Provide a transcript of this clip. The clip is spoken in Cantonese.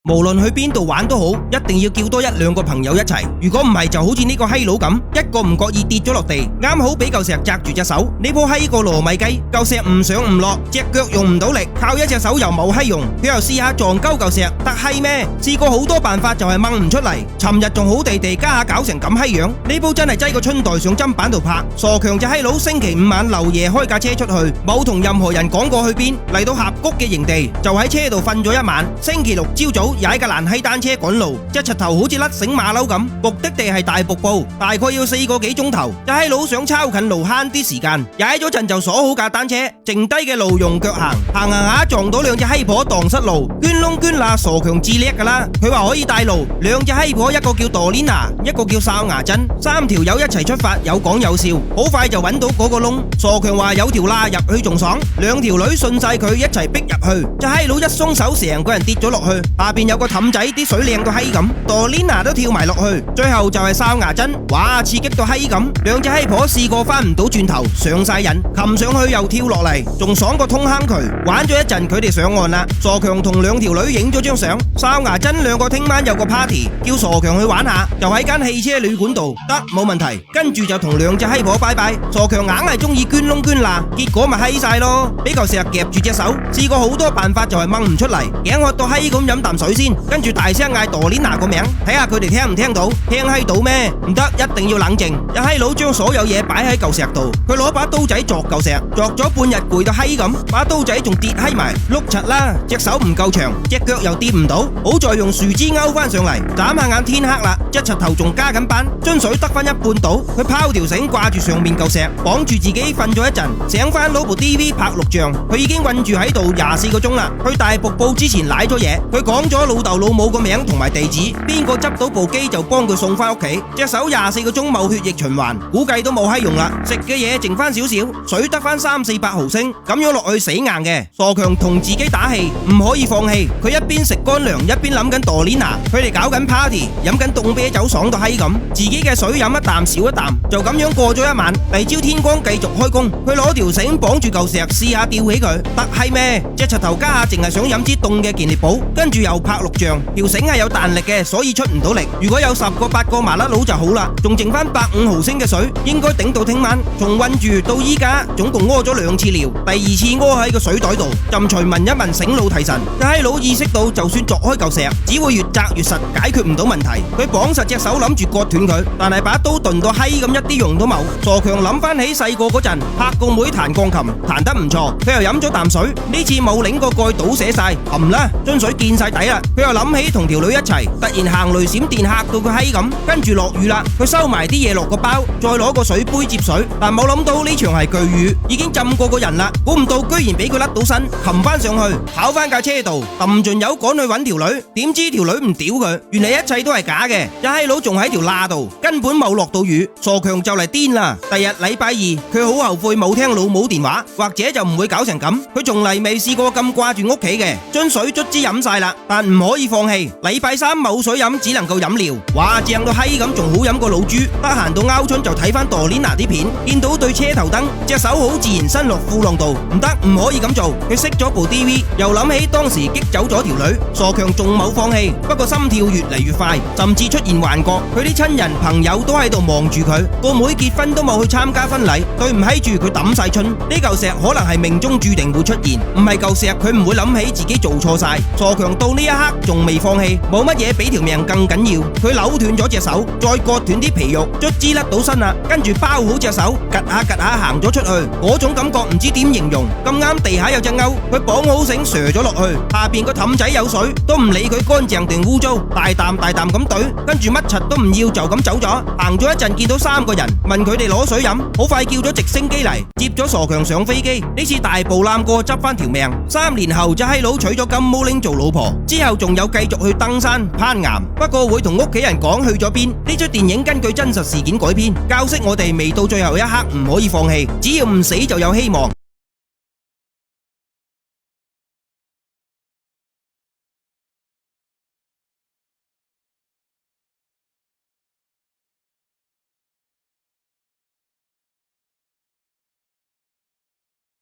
無論去邊度玩都好，一定要叫多一兩個朋友一齊。如果唔係，就好似呢個閪佬咁，一個唔覺意跌咗落地，啱好俾嚿石砸住隻手。呢鋪閪個糯米雞，嚿石唔上唔落，隻腳用唔到力，靠一隻手又冇閪用。佢又試下撞鳩嚿石，得閪咩？試過好多辦法就係掹唔出嚟。尋日仲好地地，家下搞成咁閪樣，呢鋪真係擠個春袋上砧板度拍。傻強隻閪佬星期五晚漏夜開架車出去，冇同任何人講過去邊，嚟到峽谷嘅營地就喺車度瞓咗一晚。星期六朝早踩架爛閪單車趕路，隻柒頭好似甩繩馬騮咁，目的地係大瀑布，大概要4個幾鐘頭。隻閪佬想抄近路慳啲時間，踩咗陣就鎖好架單車，剩低嘅路用腳行，行下撞到兩隻閪婆蕩失路，捐窿捐罅，傻強至叻噶啦。佢話可以帶路，兩隻閪婆一個叫朵蓮娜，一個叫哨牙珍，3條友一齊出發，有講有笑，好快就揾到嗰個窿。傻強話有條罅入去仲爽，兩條女順晒佢一齊逼入去，隻閪佬一鬆手，成個人跌咗落去，下邊有個氹仔，啲水靚到閪咁，朵蓮娜都跳埋落去，最後就係哨牙珍，哇刺激到閪咁，兩隻閪婆試過翻唔到轉頭，上晒癮，擒上去又跳落嚟，仲爽過通坑渠。玩咗一陣，佢哋上岸啦。傻強同兩條女影咗張相，哨牙珍兩個聽晚有個 party， 叫傻強去玩下，就喺間汽車旅館度，得冇問題。跟住就同兩隻閪婆拜拜。傻強硬係中意捐窿捐罅，結果咪閪晒咯，俾嚿石夾住隻手，試過好多辦法就係掹唔出嚟，頸渴到閪咁飲啖水先，跟住大聲嗌朵蓮娜個名，睇下佢哋聽唔聽到，聽閪到咩？唔得，一定要冷靜。隻閪佬將所有嘢擺喺嚿石度，佢攞把刀仔鑿嚿石，鑿咗半日攰到閪咁，把刀仔仲跌閪埋，碌柒啦，隻手唔夠長，隻腳又跌唔到，好在用樹枝勾翻上嚟，眨下眼天黑啦，隻柒頭仲加緊班，樽水得翻一半到，佢拋條繩掛住上面嚿石，綁住自己瞓咗一陣，醒翻攞部 DV 拍錄像，佢已經困住喺度24個鐘啦。去大瀑布之前瀨咗嘢，佢講咗老豆老母個名同埋地址，邊個執到部機就幫佢送翻屋企。隻手24個鐘冇血液循環，估計都冇閪用啦。食嘅嘢剩翻少少，水得翻300-400毫升，咁樣落去死硬嘅。傻強同自己打氣，唔可以放棄。佢一邊食乾糧，一邊諗緊朵蓮娜，佢哋搞緊 party， 飲緊凍啤酒，爽到閪咁。自己嘅水飲一啖少一啖，就咁樣過咗一晚。第二朝天光繼續開工，佢攞條繩綁住嚿石，試下吊起佢，得閪咩？隻柒頭家下淨係想飲支凍嘅健力寶，跟住又拍錄像，條繩係有彈力嘅，所以出唔到力。如果有10個8個麻甩佬就好啦，仲剩翻150毫升嘅水，應該頂到聽晚。從困住到依家，總共屙咗2次尿，第2次屙喺個水袋度。朕除聞一聞醒腦提神，隻閪佬意識到就算鑿開嚿石，只會越砸越實，解決唔到問題。佢綁實隻手諗住割斷佢，但係把刀鈍到閪咁，一啲用都冇。傻強諗翻起細個嗰陣，拍個妹彈鋼琴，彈得唔錯，佢又飲咗啖水，呢次冇擰個蓋倒瀉晒，含啦，樽水見晒底啦。佢又諗起同條女一齊，突然行雷閃電嚇到佢閪咁，跟住落雨啦，佢收埋啲嘢落個包，再攞個水杯接水，但冇諗到呢場係巨雨，已經浸過個人啦，估唔到居然俾佢甩到身，擒翻上去，跑翻架車度，揼盡油趕去揾條女，點知條女唔屌佢，原來一切都係假嘅，隻閪佬仲喺條罅度，根本冇落到雨。傻強就嚟癲啦！第日禮拜二，佢好後悔冇聽老母電話，或者就唔會搞成咁。佢從嚟未試過咁掛住屋企嘅，樽水卒之飲晒啦，但唔可以放棄。禮拜3冇水飲，只能夠飲料，哇正到閪咁，仲好飲過老豬。得閒到拗春就睇翻朵蓮娜啲片，見到對車頭燈，隻手好自然伸落褲浪度，唔得，唔可以咁做。佢熄咗部 DV， 又諗起當時激走咗條女，傻強仲冇放棄，不過心跳越嚟越快，甚至出現幻覺。佢啲親人朋友都喺度望住佢，個妹結婚都冇去參加婚禮，對唔起住佢抌晒春。呢嚿石可能係命中注定會出現，唔係嚿石佢唔會諗起自己做錯晒。傻強到呢一刻仲未放棄，冇乜嘢比條命更緊要。佢扭斷咗隻手，再割斷啲皮肉，卒之甩到身啦，跟住包好隻手，趷下行咗出去，嗰種感覺唔知點形容。咁啱地下有隻鈎，佢綁好繩錘咗落去，下邊個氹仔有水，都唔理佢乾淨定污糟，大啖咁懟，跟住乜柒都唔要就咁走咗。行咗一陣見到3個人，問佢哋攞水飲，好快叫咗直升機嚟接咗傻強上飛機。呢次大步攬過執翻條命。3年後隻閪佬娶咗金毛玲做老婆，之後仲有繼續去登山攀岩，不過會同屋企人講去咗邊。呢出電影根據真實事件改編，教識我哋未到最後一刻唔可以放棄，只要唔死就有希望。